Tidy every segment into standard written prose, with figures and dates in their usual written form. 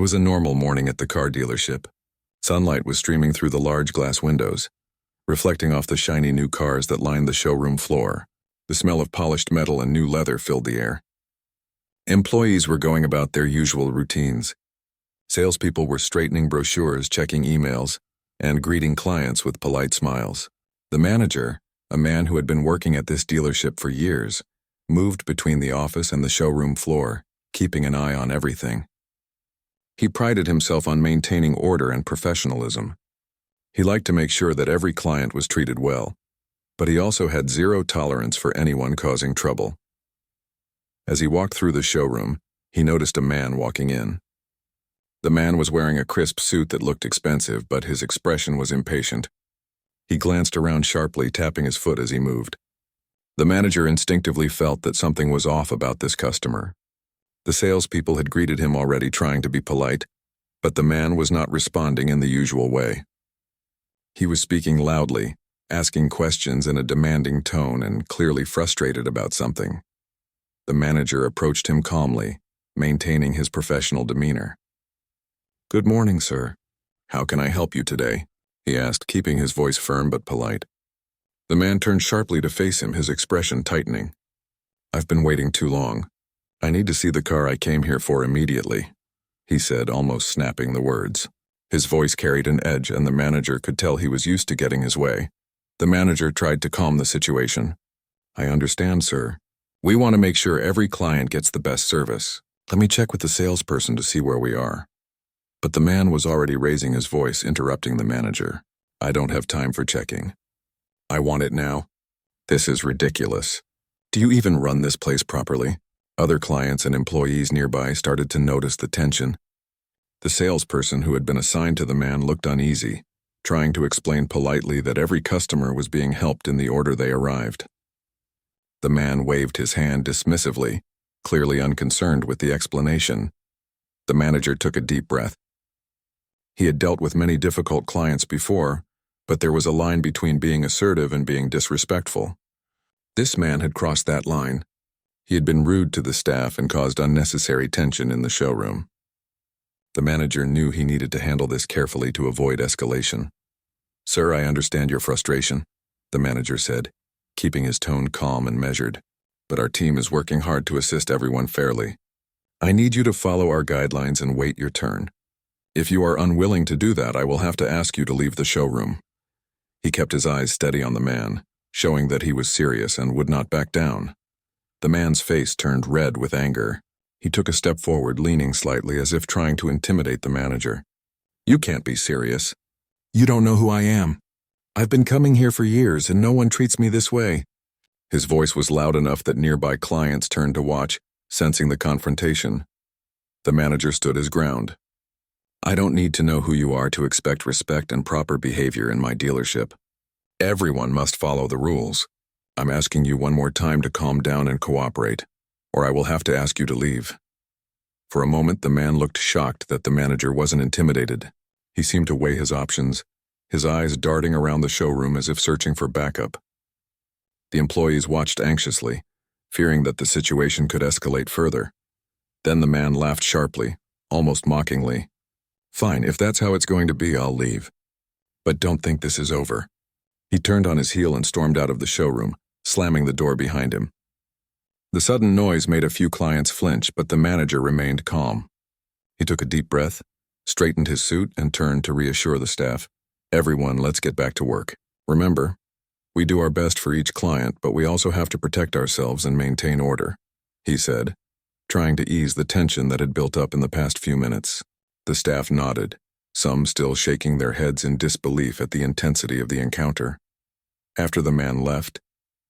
was a normal morning at the car dealership. Sunlight was streaming through the large glass windows, reflecting off the shiny new cars that lined the showroom floor. The smell of polished metal and new leather filled the air. Employees were going about their usual routines. Salespeople were straightening brochures, checking emails, and greeting clients with polite smiles. The manager, a man who had been working at this dealership for years, moved between the office and the showroom floor, keeping an eye on everything. He prided himself on maintaining order and professionalism. He liked to make sure that every client was treated well, but he also had zero tolerance for anyone causing trouble. As he walked through the showroom, he noticed a man walking in. The man was wearing a crisp suit that looked expensive, but his expression was impatient. He glanced around sharply, tapping his foot as he moved. The manager instinctively felt that something was off about this customer. The salespeople had greeted him already, trying to be polite, but the man was not responding in the usual way. He was speaking loudly, asking questions in a demanding tone, and clearly frustrated about something. The manager approached him calmly, maintaining his professional demeanor. "Good morning, sir. How can I help you today?" he asked, keeping his voice firm but polite. The man turned sharply to face him, his expression tightening. "I've been waiting too long. I need to see the car I came here for immediately," he said, almost snapping the words. His voice carried an edge, and the manager could tell he was used to getting his way. The manager tried to calm the situation. "I understand, sir. We want to make sure every client gets the best service. Let me check with the salesperson to see where we are." But the man was already raising his voice, interrupting the manager. "I don't have time for checking. I want it now. This is ridiculous. Do you even run this place properly?" Other clients and employees nearby started to notice the tension. The salesperson who had been assigned to the man looked uneasy, trying to explain politely that every customer was being helped in the order they arrived. The man waved his hand dismissively, clearly unconcerned with the explanation. The manager took a deep breath. He had dealt with many difficult clients before, but there was a line between being assertive and being disrespectful. This man had crossed that line. He had been rude to the staff and caused unnecessary tension in the showroom. The manager knew he needed to handle this carefully to avoid escalation. "Sir, I understand your frustration," the manager said, keeping his tone calm and measured. "But our team is working hard to assist everyone fairly. I need you to follow our guidelines and wait your turn. If you are unwilling to do that, I will have to ask you to leave the showroom." He kept his eyes steady on the man, showing that he was serious and would not back down. The man's face turned red with anger. He took a step forward, leaning slightly as if trying to intimidate the manager. "You can't be serious. You don't know who I am. I've been coming here for years and no one treats me this way." His voice was loud enough that nearby clients turned to watch, sensing the confrontation. The manager stood his ground. "I don't need to know who you are to expect respect and proper behavior in my dealership. Everyone must follow the rules. I'm asking you one more time to calm down and cooperate, or I will have to ask you to leave." For a moment, the man looked shocked that the manager wasn't intimidated. He seemed to weigh his options, his eyes darting around the showroom as if searching for backup. The employees watched anxiously, fearing that the situation could escalate further. Then the man laughed sharply, almost mockingly. "Fine, if that's how it's going to be, I'll leave. But don't think this is over." He turned on his heel and stormed out of the showroom, slamming the door behind him. The sudden noise made a few clients flinch, but the manager remained calm. He took a deep breath, straightened his suit, and turned to reassure the staff. "Everyone, let's get back to work. Remember, we do our best for each client, but we also have to protect ourselves and maintain order," he said, trying to ease the tension that had built up in the past few minutes. The staff nodded, some still shaking their heads in disbelief at the intensity of the encounter. After the man left,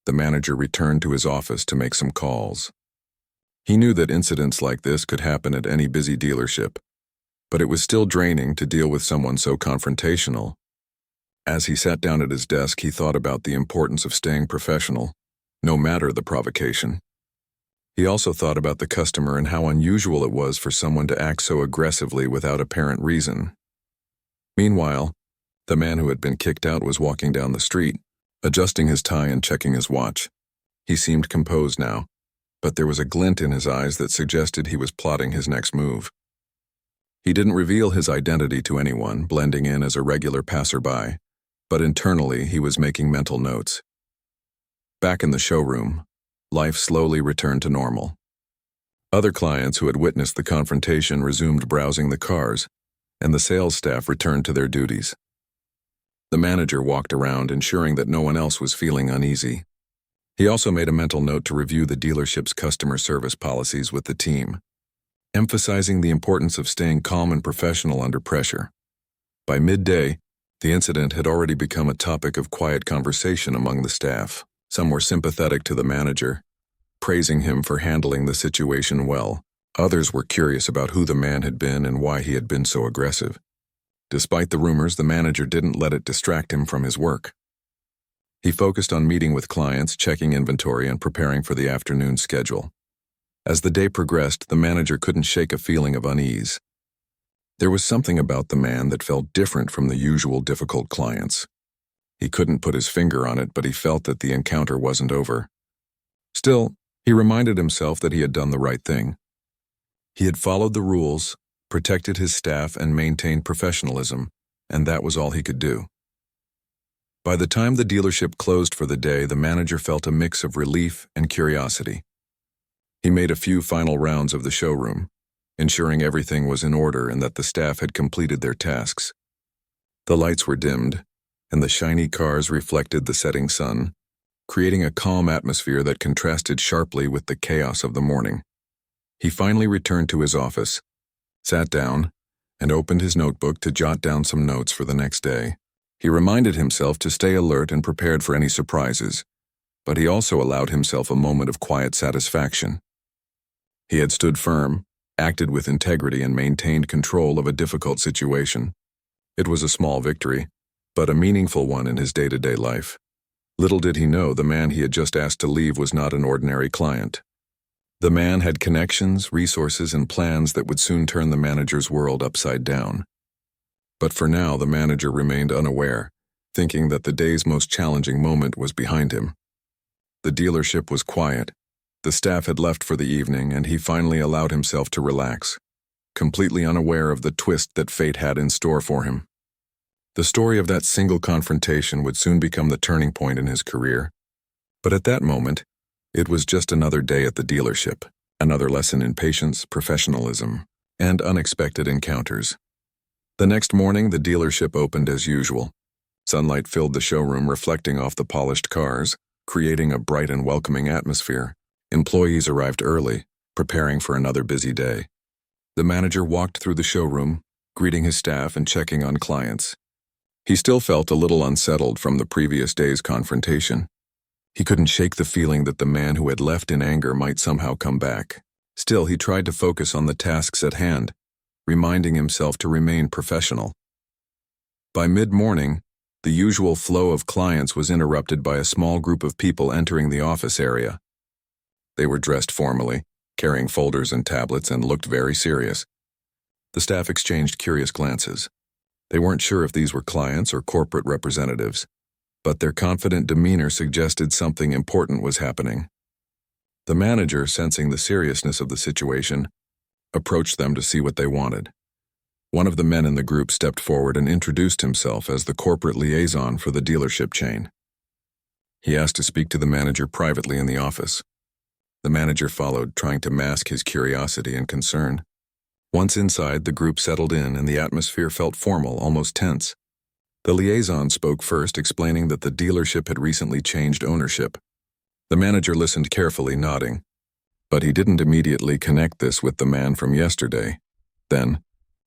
the manager returned to his office to make some calls. He knew that incidents like this could happen at any busy dealership, but it was still draining to deal with someone so confrontational. As he sat down at his desk, he thought about the importance of staying professional, no matter the provocation. He also thought about the customer and how unusual it was for someone to act so aggressively without apparent reason. Meanwhile, the man who had been kicked out was walking down the street, adjusting his tie and checking his watch. He seemed composed now, but there was a glint in his eyes that suggested he was plotting his next move. He didn't reveal his identity to anyone, blending in as a regular passerby, but internally he was making mental notes. Back in the showroom, life slowly returned to normal. Other clients who had witnessed the confrontation resumed browsing the cars, and the sales staff returned to their duties. The manager walked around, ensuring that no one else was feeling uneasy. He also made a mental note to review the dealership's customer service policies with the team, emphasizing the importance of staying calm and professional under pressure. By midday, the incident had already become a topic of quiet conversation among the staff. Some were sympathetic to the manager, praising him for handling the situation well. Others were curious about who the man had been and why he had been so aggressive. Despite the rumors, the manager didn't let it distract him from his work. He focused on meeting with clients, checking inventory, and preparing for the afternoon schedule. As the day progressed, the manager couldn't shake a feeling of unease. There was something about the man that felt different from the usual difficult clients. He couldn't put his finger on it, but he felt that the encounter wasn't over. Still, he reminded himself that he had done the right thing. He had followed the rules, protected his staff, and maintained professionalism, and that was all he could do. By the time the dealership closed for the day, the manager felt a mix of relief and curiosity. He made a few final rounds of the showroom, ensuring everything was in order and that the staff had completed their tasks. The lights were dimmed, and the shiny cars reflected the setting sun, creating a calm atmosphere that contrasted sharply with the chaos of the morning. He finally returned to his office, sat down, and opened his notebook to jot down some notes for the next day. He reminded himself to stay alert and prepared for any surprises, but he also allowed himself a moment of quiet satisfaction. He had stood firm, acted with integrity, and maintained control of a difficult situation. It was a small victory, but a meaningful one in his day-to-day life. Little did he know the man he had just asked to leave was not an ordinary client. The man had connections, resources, and plans that would soon turn the manager's world upside down. But for now, the manager remained unaware, thinking that the day's most challenging moment was behind him. The dealership was quiet. The staff had left for the evening, and he finally allowed himself to relax, completely unaware of the twist that fate had in store for him. The story of that single confrontation would soon become the turning point in his career. But at that moment, it was just another day at the dealership, another lesson in patience, professionalism, and unexpected encounters. The next morning, the dealership opened as usual. Sunlight filled the showroom, reflecting off the polished cars, creating a bright and welcoming atmosphere. Employees arrived early, preparing for another busy day. The manager walked through the showroom, greeting his staff and checking on clients. He still felt a little unsettled from the previous day's confrontation. He couldn't shake the feeling that the man who had left in anger might somehow come back. Still, he tried to focus on the tasks at hand, reminding himself to remain professional. By mid-morning, the usual flow of clients was interrupted by a small group of people entering the office area. They were dressed formally, carrying folders and tablets, and looked very serious. The staff exchanged curious glances. They weren't sure if these were clients or corporate representatives, but their confident demeanor suggested something important was happening. The manager, sensing the seriousness of the situation, approached them to see what they wanted. One of the men in the group stepped forward and introduced himself as the corporate liaison for the dealership chain. He asked to speak to the manager privately in the office. The manager followed, trying to mask his curiosity and concern. Once inside, the group settled in and the atmosphere felt formal, almost tense. The liaison spoke first, explaining that the dealership had recently changed ownership. The manager listened carefully, nodding. But he didn't immediately connect this with the man from yesterday. Then,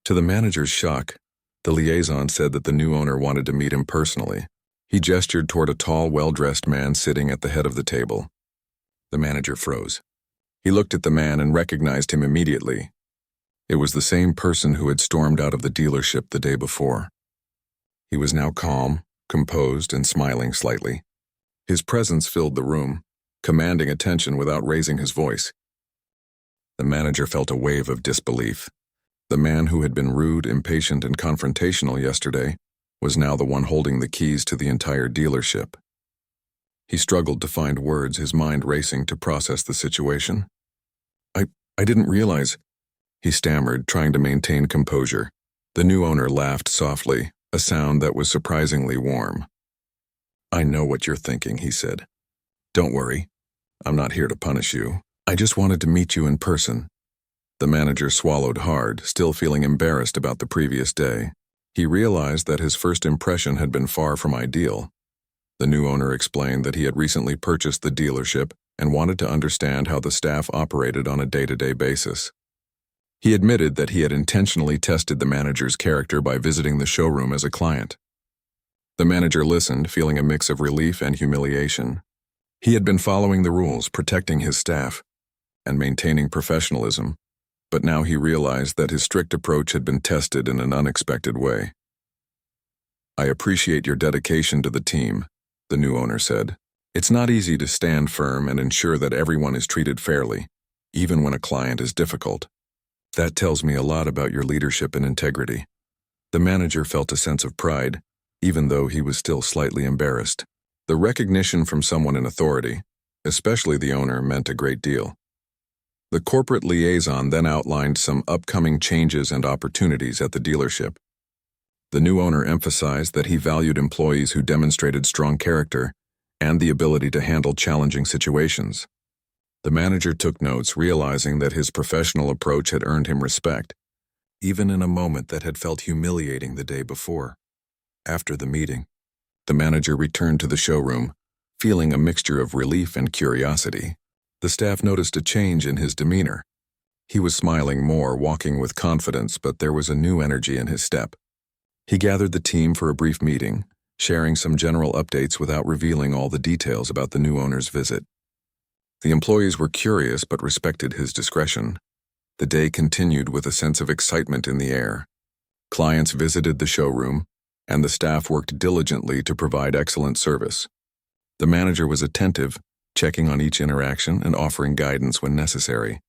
to the manager's shock, the liaison said that the new owner wanted to meet him personally. He gestured toward a tall, well-dressed man sitting at the head of the table. The manager froze. He looked at the man and recognized him immediately. It was the same person who had stormed out of the dealership the day before. He was now calm, composed, and smiling slightly. His presence filled the room, commanding attention without raising his voice. The manager felt a wave of disbelief. The man who had been rude, impatient, and confrontational yesterday was now the one holding the keys to the entire dealership. He struggled to find words, his mind racing to process the situation. I didn't realize. he stammered, trying to maintain composure. The new owner laughed softly, a sound that was surprisingly warm. "I know what you're thinking," he said. "Don't worry. I'm not here to punish you. I just wanted to meet you in person." The manager swallowed hard, still feeling embarrassed about the previous day. He realized that his first impression had been far from ideal. The new owner explained that he had recently purchased the dealership and wanted to understand how the staff operated on a day-to-day basis. He admitted that he had intentionally tested the manager's character by visiting the showroom as a client. The manager listened, feeling a mix of relief and humiliation. He had been following the rules, protecting his staff, and maintaining professionalism, but now he realized that his strict approach had been tested in an unexpected way. "I appreciate your dedication to the team," the new owner said. "It's not easy to stand firm and ensure that everyone is treated fairly, even when a client is difficult. That tells me a lot about your leadership and integrity." The manager felt a sense of pride, even though he was still slightly embarrassed. The recognition from someone in authority, especially the owner, meant a great deal. The corporate liaison then outlined some upcoming changes and opportunities at the dealership. The new owner emphasized that he valued employees who demonstrated strong character and the ability to handle challenging situations. The manager took notes, realizing that his professional approach had earned him respect, even in a moment that had felt humiliating the day before. After the meeting, the manager returned to the showroom, feeling a mixture of relief and curiosity. The staff noticed a change in his demeanor. He was smiling more, walking with confidence, but there was a new energy in his step. He gathered the team for a brief meeting, sharing some general updates without revealing all the details about the new owner's visit. The employees were curious but respected his discretion. The day continued with a sense of excitement in the air. Clients visited the showroom, and the staff worked diligently to provide excellent service. The manager was attentive, checking on each interaction and offering guidance when necessary.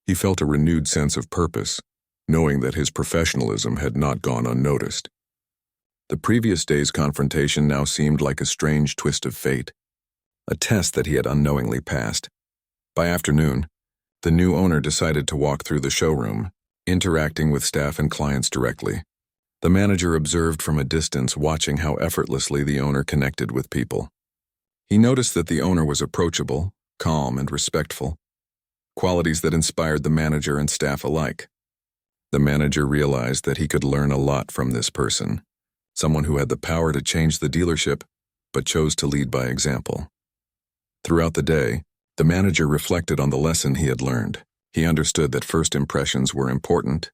He felt a renewed sense of purpose, knowing that his professionalism had not gone unnoticed. The previous day's confrontation now seemed like a strange twist of fate, a test that he had unknowingly passed. By afternoon, the new owner decided to walk through the showroom, interacting with staff and clients directly. The manager observed from a distance, watching how effortlessly the owner connected with people. He noticed that the owner was approachable, calm, and respectful, qualities that inspired the manager and staff alike. The manager realized that he could learn a lot from this person, someone who had the power to change the dealership, but chose to lead by example. Throughout the day, the manager reflected on the lesson he had learned. He understood that first impressions were important,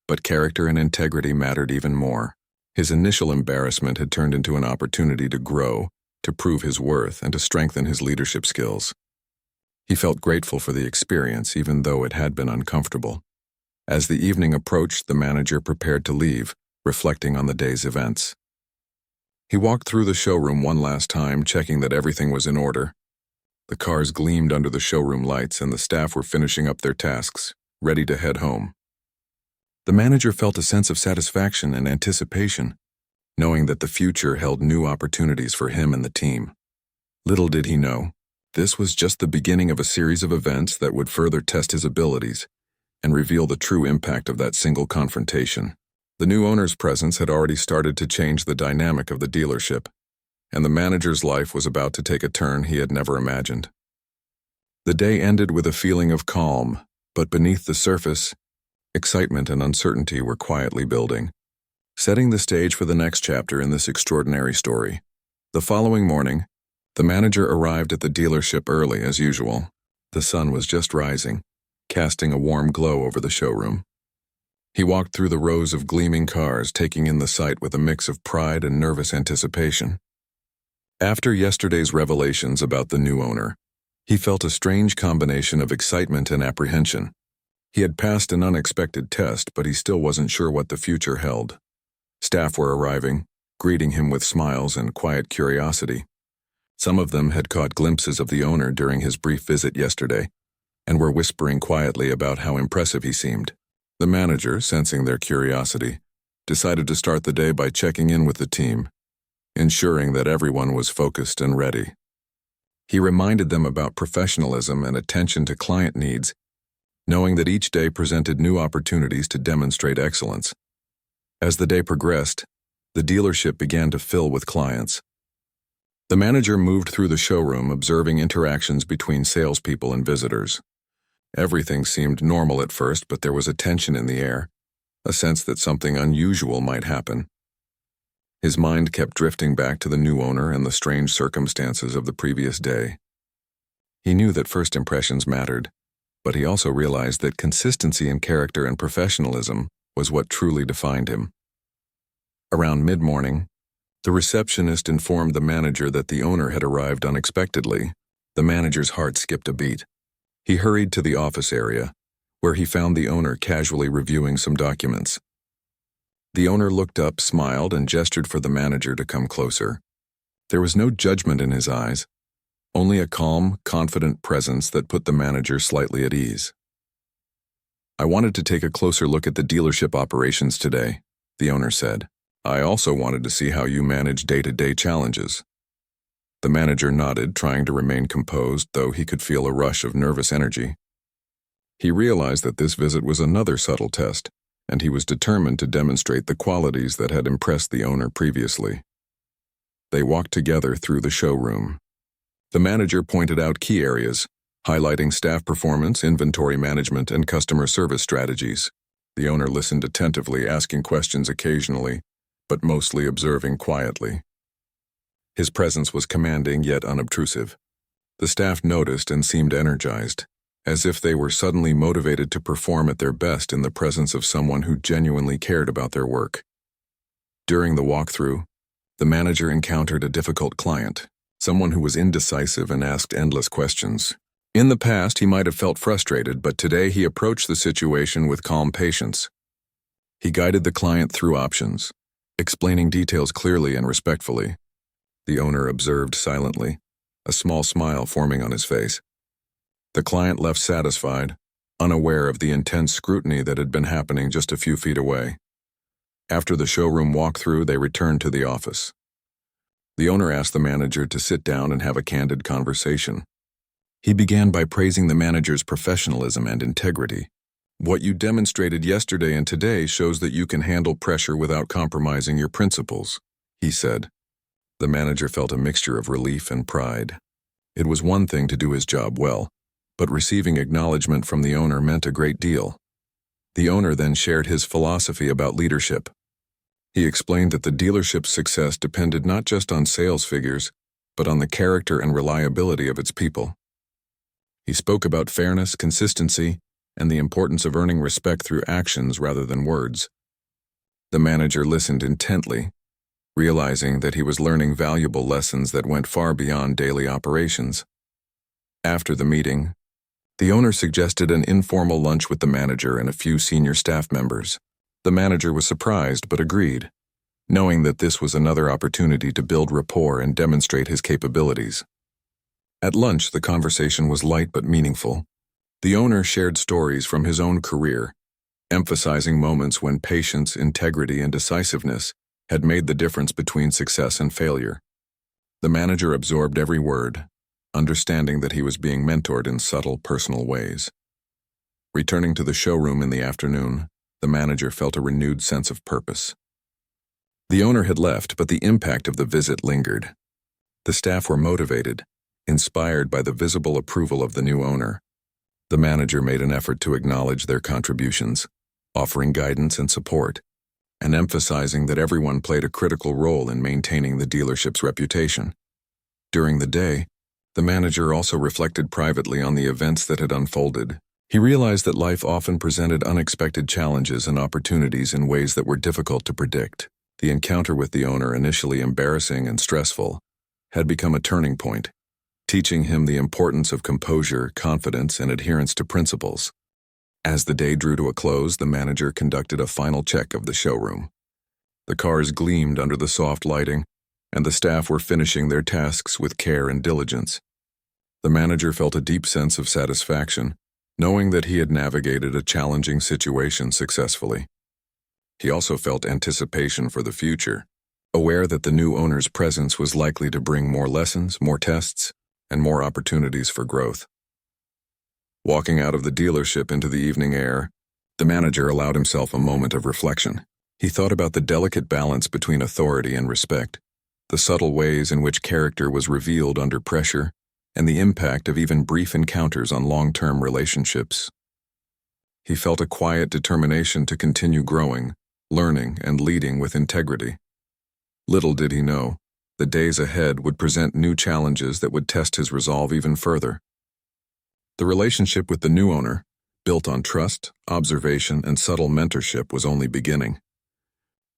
but character and integrity mattered even more. His initial embarrassment had turned into an opportunity to grow, to prove his worth, and to strengthen his leadership skills. He felt grateful for the experience, even though it had been uncomfortable. As the evening approached, the manager prepared to leave, reflecting on the day's events. He walked through the showroom one last time, checking that everything was in order. The cars gleamed under the showroom lights, and the staff were finishing up their tasks, ready to head home. The manager felt a sense of satisfaction and anticipation, knowing that the future held new opportunities for him and the team. Little did he know, this was just the beginning of a series of events that would further test his abilities and reveal the true impact of that single confrontation. The new owner's presence had already started to change the dynamic of the dealership, and the manager's life was about to take a turn he had never imagined. The day ended with a feeling of calm, but beneath the surface, excitement and uncertainty were quietly building, setting the stage for the next chapter in this extraordinary story. The following morning, the manager arrived at the dealership early as usual. The sun was just rising, casting a warm glow over the showroom. He walked through the rows of gleaming cars, taking in the sight with a mix of pride and nervous anticipation. After yesterday's revelations about the new owner, he felt a strange combination of excitement and apprehension. He had passed an unexpected test, but he still wasn't sure what the future held. Staff were arriving, greeting him with smiles and quiet curiosity. Some of them had caught glimpses of the owner during his brief visit yesterday, and were whispering quietly about how impressive he seemed. The manager, sensing their curiosity, decided to start the day by checking in with the team, ensuring that everyone was focused and ready. He reminded them about professionalism and attention to client needs, knowing that each day presented new opportunities to demonstrate excellence. As the day progressed, the dealership began to fill with clients. The manager moved through the showroom, observing interactions between salespeople and visitors. Everything seemed normal at first, but there was a tension in the air, a sense that something unusual might happen. His mind kept drifting back to the new owner and the strange circumstances of the previous day. He knew that first impressions mattered, but he also realized that consistency in character and professionalism was what truly defined him. Around mid-morning, the receptionist informed the manager that the owner had arrived unexpectedly. The manager's heart skipped a beat. He hurried to the office area, where he found the owner casually reviewing some documents. The owner looked up, smiled, and gestured for the manager to come closer. There was no judgment in his eyes, only a calm, confident presence that put the manager slightly at ease. "I wanted to take a closer look at the dealership operations today," the owner said. "I also wanted to see how you manage day-to-day challenges." The manager nodded, trying to remain composed, though he could feel a rush of nervous energy. He realized that this visit was another subtle test, and he was determined to demonstrate the qualities that had impressed the owner previously. They walked together through the showroom. The manager pointed out key areas, highlighting staff performance, inventory management, and customer service strategies. The owner listened attentively, asking questions occasionally, but mostly observing quietly. His presence was commanding yet unobtrusive. The staff noticed and seemed energized, as if they were suddenly motivated to perform at their best in the presence of someone who genuinely cared about their work. During the walkthrough, the manager encountered a difficult client, someone who was indecisive and asked endless questions. In the past, he might have felt frustrated, but today he approached the situation with calm patience. He guided the client through options, explaining details clearly and respectfully. The owner observed silently, a small smile forming on his face. The client left satisfied, unaware of the intense scrutiny that had been happening just a few feet away. After the showroom walkthrough, they returned to the office. The owner asked the manager to sit down and have a candid conversation. He began by praising the manager's professionalism and integrity. "What you demonstrated yesterday and today shows that you can handle pressure without compromising your principles," he said. The manager felt a mixture of relief and pride. It was one thing to do his job well, but receiving acknowledgement from the owner meant a great deal. The owner then shared his philosophy about leadership. He explained that the dealership's success depended not just on sales figures, but on the character and reliability of its people. He spoke about fairness, consistency, and the importance of earning respect through actions rather than words. The manager listened intently, realizing that he was learning valuable lessons that went far beyond daily operations. After the meeting, the owner suggested an informal lunch with the manager and a few senior staff members. The manager was surprised but agreed, knowing that this was another opportunity to build rapport and demonstrate his capabilities. At lunch, the conversation was light but meaningful. The owner shared stories from his own career, emphasizing moments when patience, integrity, and decisiveness had made the difference between success and failure. The manager absorbed every word, understanding that he was being mentored in subtle, personal ways. Returning to the showroom in the afternoon, the manager felt a renewed sense of purpose. The owner had left, but the impact of the visit lingered. The staff were motivated, inspired by the visible approval of the new owner. The manager made an effort to acknowledge their contributions, offering guidance and support, and emphasizing that everyone played a critical role in maintaining the dealership's reputation. During the day, the manager also reflected privately on the events that had unfolded. He realized that life often presented unexpected challenges and opportunities in ways that were difficult to predict. The encounter with the owner, initially embarrassing and stressful, had become a turning point, teaching him the importance of composure, confidence, and adherence to principles. As the day drew to a close, the manager conducted a final check of the showroom. The cars gleamed under the soft lighting, and the staff were finishing their tasks with care and diligence. The manager felt a deep sense of satisfaction, knowing that he had navigated a challenging situation successfully. He also felt anticipation for the future, aware that the new owner's presence was likely to bring more lessons, more tests, and more opportunities for growth. Walking out of the dealership into the evening air, the manager allowed himself a moment of reflection. He thought about the delicate balance between authority and respect, the subtle ways in which character was revealed under pressure, and the impact of even brief encounters on long-term relationships. He felt a quiet determination to continue growing, learning, and leading with integrity. Little did he know, the days ahead would present new challenges that would test his resolve even further. The relationship with the new owner, built on trust, observation, and subtle mentorship, was only beginning.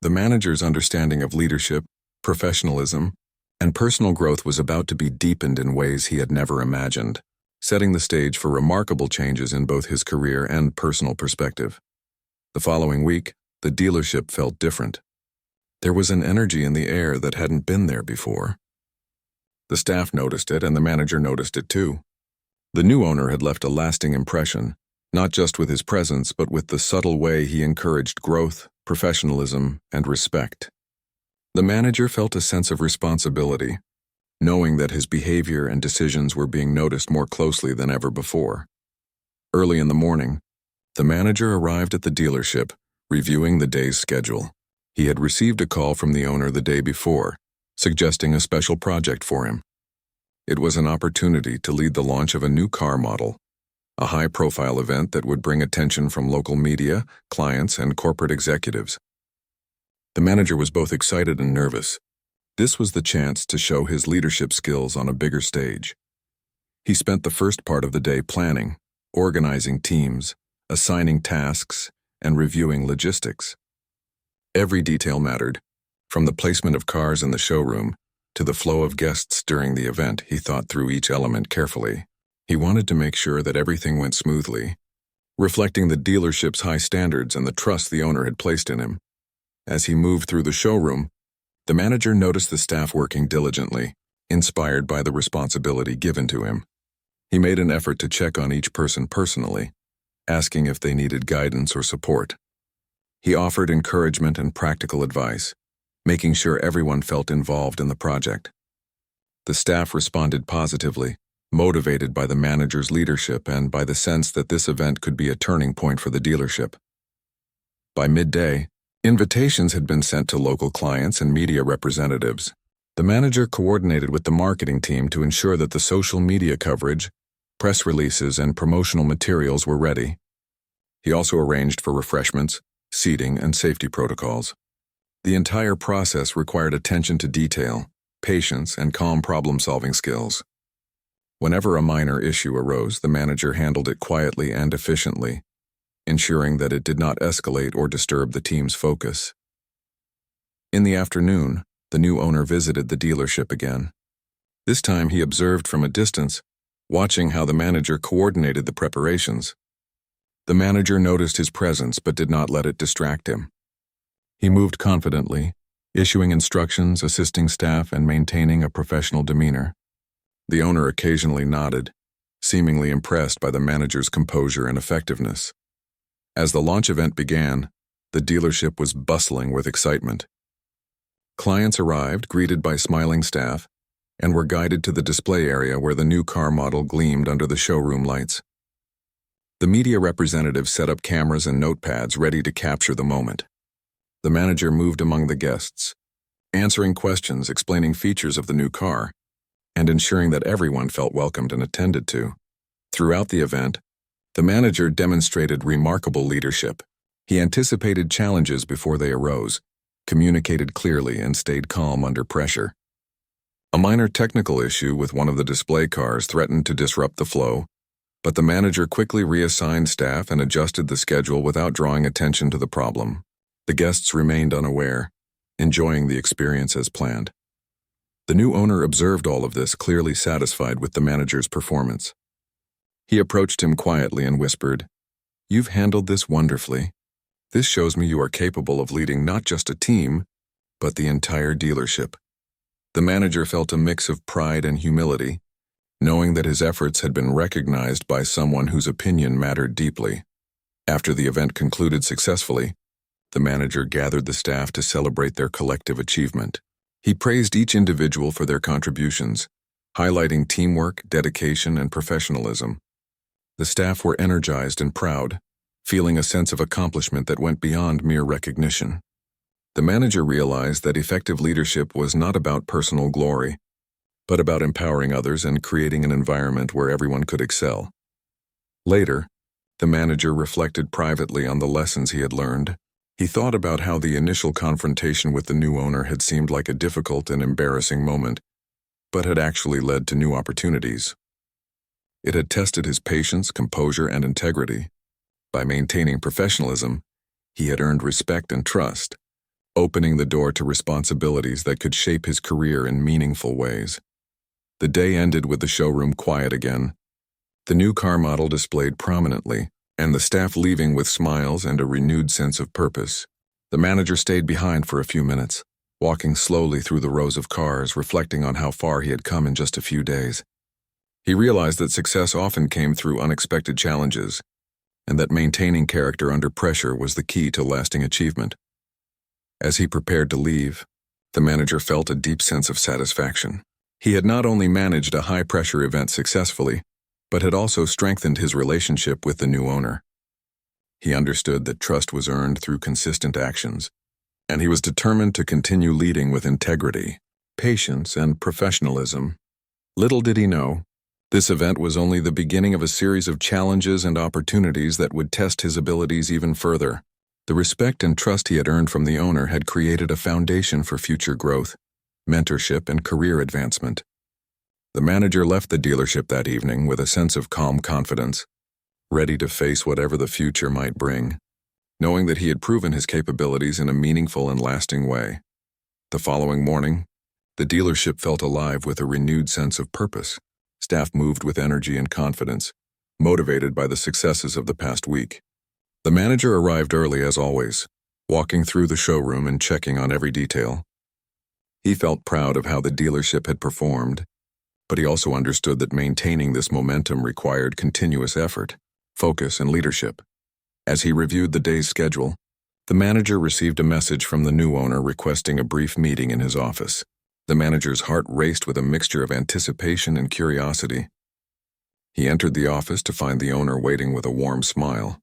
The manager's understanding of leadership, professionalism, and personal growth was about to be deepened in ways he had never imagined, setting the stage for remarkable changes in both his career and personal perspective. The following week, the dealership felt different. There was an energy in the air that hadn't been there before. The staff noticed it, and the manager noticed it too. The new owner had left a lasting impression, not just with his presence, but with the subtle way he encouraged growth, professionalism, and respect. The manager felt a sense of responsibility, knowing that his behavior and decisions were being noticed more closely than ever before. Early in the morning, the manager arrived at the dealership, reviewing the day's schedule. He had received a call from the owner the day before, suggesting a special project for him. It was an opportunity to lead the launch of a new car model, a high-profile event that would bring attention from local media, clients, and corporate executives. The manager was both excited and nervous. This was the chance to show his leadership skills on a bigger stage. He spent the first part of the day planning, organizing teams, assigning tasks, and reviewing logistics. Every detail mattered, from the placement of cars in the showroom to the flow of guests during the event. He thought through each element carefully. He wanted to make sure that everything went smoothly, reflecting the dealership's high standards and the trust the owner had placed in him. As he moved through the showroom, the manager noticed the staff working diligently, inspired by the responsibility given to him. He made an effort to check on each person personally, asking if they needed guidance or support. He offered encouragement and practical advice, making sure everyone felt involved in the project. The staff responded positively, motivated by the manager's leadership and by the sense that this event could be a turning point for the dealership. By midday, invitations had been sent to local clients and media representatives. The manager coordinated with the marketing team to ensure that the social media coverage, press releases, and promotional materials were ready. He also arranged for refreshments, seating, and safety protocols. The entire process required attention to detail, patience, and calm problem-solving skills. Whenever a minor issue arose, the manager handled it quietly and efficiently, ensuring that it did not escalate or disturb the team's focus. In the afternoon, the new owner visited the dealership again. This time he observed from a distance, watching how the manager coordinated the preparations. The manager noticed his presence but did not let it distract him. He moved confidently, issuing instructions, assisting staff, and maintaining a professional demeanor. The owner occasionally nodded, seemingly impressed by the manager's composure and effectiveness. As the launch event began, the dealership was bustling with excitement. Clients arrived, greeted by smiling staff, and were guided to the display area where the new car model gleamed under the showroom lights. The media representatives set up cameras and notepads ready to capture the moment. The manager moved among the guests, answering questions, explaining features of the new car, and ensuring that everyone felt welcomed and attended to. Throughout the event, the manager demonstrated remarkable leadership. He anticipated challenges before they arose, communicated clearly, and stayed calm under pressure. A minor technical issue with one of the display cars threatened to disrupt the flow, but the manager quickly reassigned staff and adjusted the schedule without drawing attention to the problem. The guests remained unaware, enjoying the experience as planned. The new owner observed all of this, clearly satisfied with the manager's performance. He approached him quietly and whispered, "You've handled this wonderfully. This shows me you are capable of leading not just a team, but the entire dealership." The manager felt a mix of pride and humility, knowing that his efforts had been recognized by someone whose opinion mattered deeply. After the event concluded successfully, the manager gathered the staff to celebrate their collective achievement. He praised each individual for their contributions, highlighting teamwork, dedication, and professionalism. The staff were energized and proud, feeling a sense of accomplishment that went beyond mere recognition. The manager realized that effective leadership was not about personal glory, but about empowering others and creating an environment where everyone could excel. Later, the manager reflected privately on the lessons he had learned. He thought about how the initial confrontation with the new owner had seemed like a difficult and embarrassing moment, but had actually led to new opportunities. It had tested his patience, composure, and integrity. By maintaining professionalism, he had earned respect and trust, opening the door to responsibilities that could shape his career in meaningful ways. The day ended with the showroom quiet again, the new car model displayed prominently, and the staff leaving with smiles and a renewed sense of purpose. The manager stayed behind for a few minutes, walking slowly through the rows of cars, reflecting on how far he had come in just a few days. He realized that success often came through unexpected challenges, and that maintaining character under pressure was the key to lasting achievement. As he prepared to leave, the manager felt a deep sense of satisfaction. He had not only managed a high-pressure event successfully, but had also strengthened his relationship with the new owner. He understood that trust was earned through consistent actions, and he was determined to continue leading with integrity, patience, and professionalism. Little did he know, this event was only the beginning of a series of challenges and opportunities that would test his abilities even further. The respect and trust he had earned from the owner had created a foundation for future growth, mentorship, and career advancement. The manager left the dealership that evening with a sense of calm confidence, ready to face whatever the future might bring, knowing that he had proven his capabilities in a meaningful and lasting way. The following morning, the dealership felt alive with a renewed sense of purpose. Staff moved with energy and confidence, motivated by the successes of the past week. The manager arrived early as always, walking through the showroom and checking on every detail. He felt proud of how the dealership had performed, but he also understood that maintaining this momentum required continuous effort, focus, and leadership. As he reviewed the day's schedule, the manager received a message from the new owner requesting a brief meeting in his office. The manager's heart raced with a mixture of anticipation and curiosity. He entered the office to find the owner waiting with a warm smile.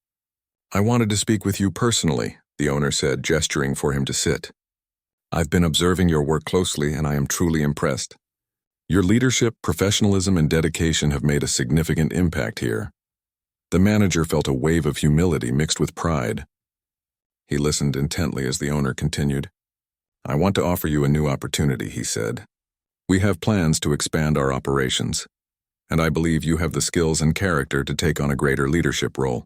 "I wanted to speak with you personally," the owner said, gesturing for him to sit. "I've been observing your work closely, and I am truly impressed. Your leadership, professionalism, and dedication have made a significant impact here." The manager felt a wave of humility mixed with pride. He listened intently as the owner continued. "I want to offer you a new opportunity," he said. "We have plans to expand our operations, and I believe you have the skills and character to take on a greater leadership role.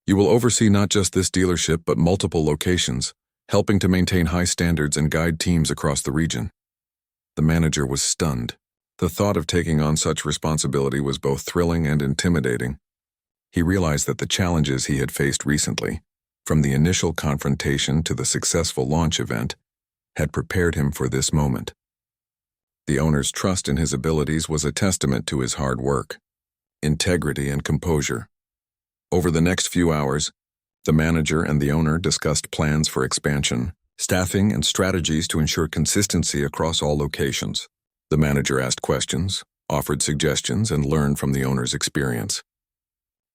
You will oversee not just this dealership but multiple locations, helping to maintain high standards and guide teams across the region." The manager was stunned. The thought of taking on such responsibility was both thrilling and intimidating. He realized that the challenges he had faced recently, from the initial confrontation to the successful launch event, had prepared him for this moment. The owner's trust in his abilities was a testament to his hard work, integrity, and composure. Over the next few hours, the manager and the owner discussed plans for expansion, staffing, and strategies to ensure consistency across all locations. The manager asked questions, offered suggestions, and learned from the owner's experience.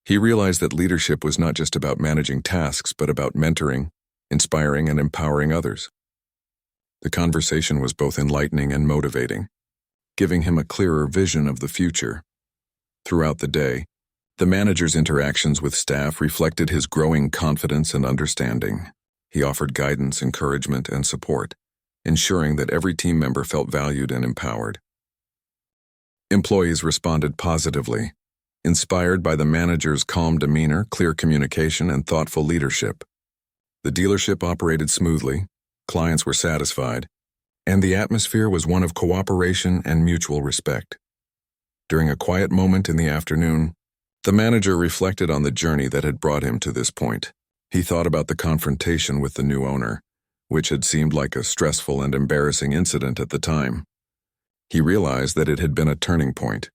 He realized that leadership was not just about managing tasks, but about mentoring, inspiring, and empowering others. The conversation was both enlightening and motivating, giving him a clearer vision of the future. Throughout the day, the manager's interactions with staff reflected his growing confidence and understanding. He offered guidance, encouragement, and support, ensuring that every team member felt valued and empowered. Employees responded positively, inspired by the manager's calm demeanor, clear communication, and thoughtful leadership. The dealership operated smoothly, clients were satisfied, and the atmosphere was one of cooperation and mutual respect. During a quiet moment in the afternoon, the manager reflected on the journey that had brought him to this point. He thought about the confrontation with the new owner, which had seemed like a stressful and embarrassing incident at the time. He realized that it had been a turning point,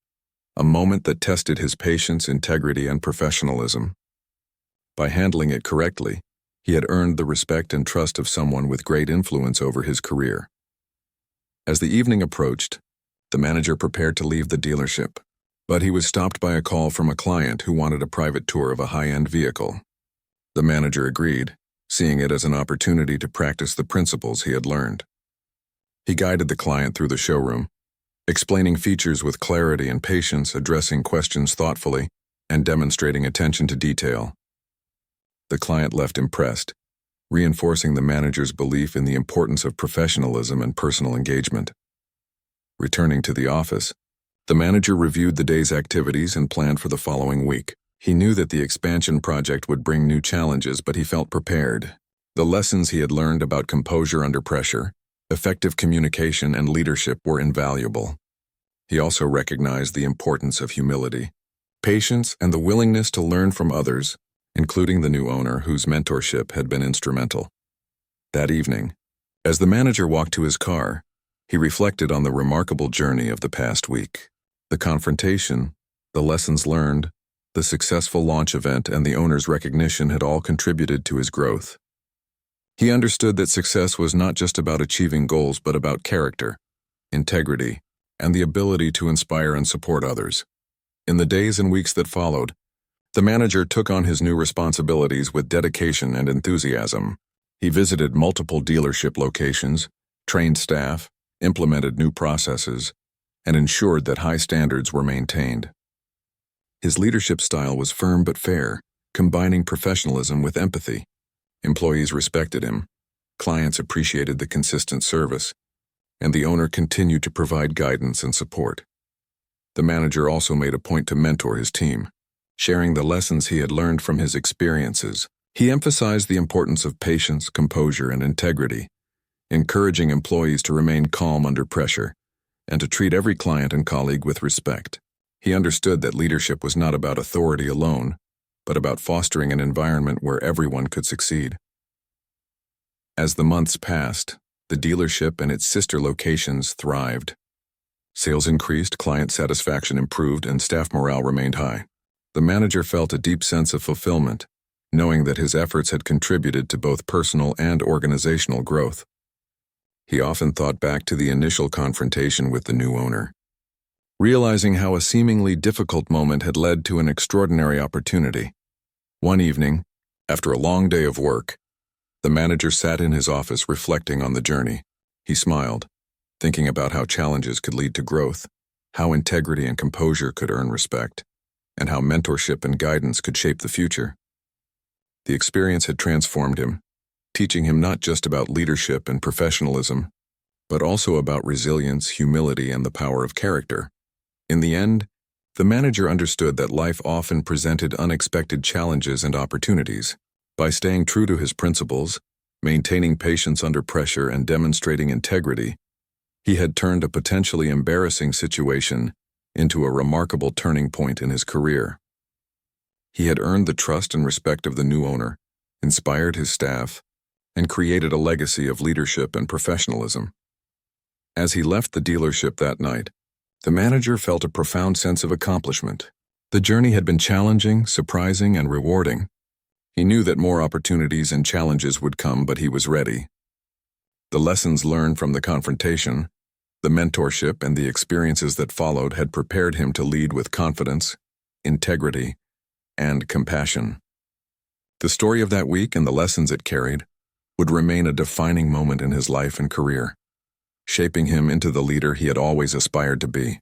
a moment that tested his patience, integrity, and professionalism. By handling it correctly, he had earned the respect and trust of someone with great influence over his career. As the evening approached, the manager prepared to leave the dealership. But he was stopped by a call from a client who wanted a private tour of a high-end vehicle. The manager agreed, seeing it as an opportunity to practice the principles he had learned. He guided the client through the showroom, explaining features with clarity and patience, addressing questions thoughtfully, and demonstrating attention to detail. The client left impressed, reinforcing the manager's belief in the importance of professionalism and personal engagement. Returning to the office, the manager reviewed the day's activities and planned for the following week. He knew that the expansion project would bring new challenges, but he felt prepared. The lessons he had learned about composure under pressure, effective communication, and leadership were invaluable. He also recognized the importance of humility, patience, and the willingness to learn from others, including the new owner whose mentorship had been instrumental. That evening, as the manager walked to his car, he reflected on the remarkable journey of the past week. The confrontation, the lessons learned, the successful launch event, and the owner's recognition had all contributed to his growth. He understood that success was not just about achieving goals, but about character, integrity, and the ability to inspire and support others. In the days and weeks that followed, the manager took on his new responsibilities with dedication and enthusiasm. He visited multiple dealership locations, trained staff, implemented new processes, and ensured that high standards were maintained. His leadership style was firm but fair, combining professionalism with empathy. Employees respected him, clients appreciated the consistent service, and the owner continued to provide guidance and support. The manager also made a point to mentor his team, sharing the lessons he had learned from his experiences. He emphasized the importance of patience, composure, and integrity, encouraging employees to remain calm under pressure and to treat every client and colleague with respect. He understood that leadership was not about authority alone, but about fostering an environment where everyone could succeed. As the months passed, the dealership and its sister locations thrived. Sales increased, client satisfaction improved, and staff morale remained high. The manager felt a deep sense of fulfillment, knowing that his efforts had contributed to both personal and organizational growth. He often thought back to the initial confrontation with the new owner, realizing how a seemingly difficult moment had led to an extraordinary opportunity. One evening, after a long day of work, the manager sat in his office reflecting on the journey. He smiled, thinking about how challenges could lead to growth, how integrity and composure could earn respect, and how mentorship and guidance could shape the future. The experience had transformed him, teaching him not just about leadership and professionalism, but also about resilience, humility, and the power of character. In the end, the manager understood that life often presented unexpected challenges and opportunities. By staying true to his principles, maintaining patience under pressure, and demonstrating integrity, he had turned a potentially embarrassing situation into a remarkable turning point in his career. He had earned the trust and respect of the new owner, inspired his staff, and created a legacy of leadership and professionalism. As he left the dealership that night, the manager felt a profound sense of accomplishment. The journey had been challenging, surprising, and rewarding. He knew that more opportunities and challenges would come, but he was ready. The lessons learned from the confrontation, the mentorship, and the experiences that followed had prepared him to lead with confidence, integrity, and compassion. The story of that week and the lessons it carried would remain a defining moment in his life and career, shaping him into the leader he had always aspired to be.